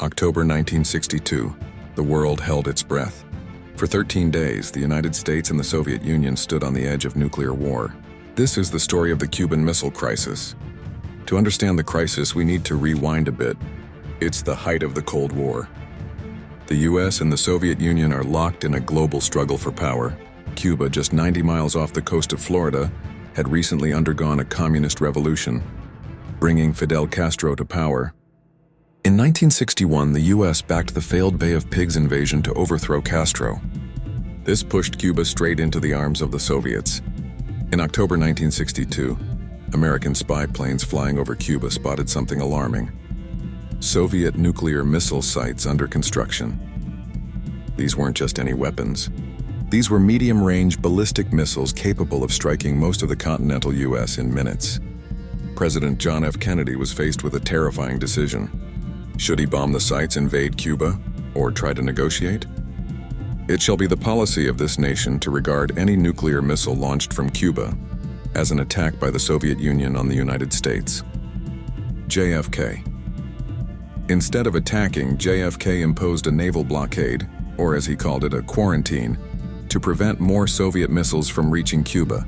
October 1962, the world held its breath. For 13 days, the United States and the Soviet Union stood on the edge of nuclear war. This is the story of the Cuban Missile Crisis. To understand the crisis, we need to rewind a bit. It's the height of the Cold War. The US and the Soviet Union are locked in a global struggle for power. Cuba, just 90 miles off the coast of Florida, had recently undergone a communist revolution, bringing Fidel Castro to power. In 1961, the US backed the failed Bay of Pigs invasion to overthrow Castro. This pushed Cuba straight into the arms of the Soviets. In October 1962, American spy planes flying over Cuba spotted something alarming: Soviet nuclear missile sites under construction. These weren't just any weapons. These were medium-range ballistic missiles capable of striking most of the continental US in minutes. President John F. Kennedy was faced with a terrifying decision. Should he bomb the sites, invade Cuba, or try to negotiate? It shall be the policy of this nation to regard any nuclear missile launched from Cuba as an attack by the Soviet Union on the United States. JFK. Instead of attacking, JFK imposed a naval blockade, or as he called it, a quarantine, to prevent more Soviet missiles from reaching Cuba.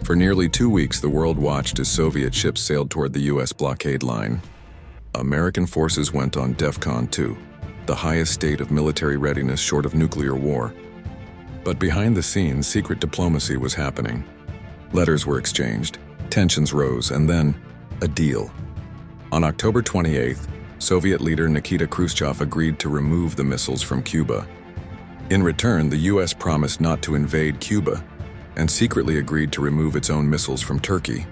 For nearly 2 weeks, the world watched as Soviet ships sailed toward the US blockade line. American forces went on DEFCON 2, the highest state of military readiness short of nuclear war. But behind the scenes, secret diplomacy was happening. Letters were exchanged, tensions rose, and then a deal. On October 28th, Soviet leader Nikita Khrushchev agreed to remove the missiles from Cuba. In return, the US promised not to invade Cuba and secretly agreed to remove its own missiles from Turkey.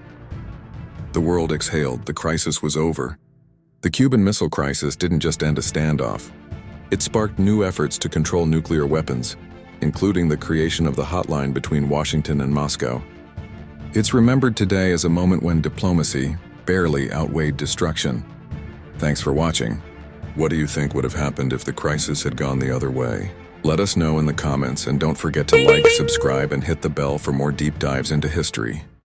The world exhaled. The crisis was over. The Cuban Missile Crisis didn't just end a standoff. It sparked new efforts to control nuclear weapons, including the creation of the hotline between Washington and Moscow. It's remembered today as a moment when diplomacy barely outweighed destruction. Thanks for watching. What do you think would have happened if the crisis had gone the other way? Let us know in the comments, and don't forget to like, subscribe, and hit the bell for more deep dives into history.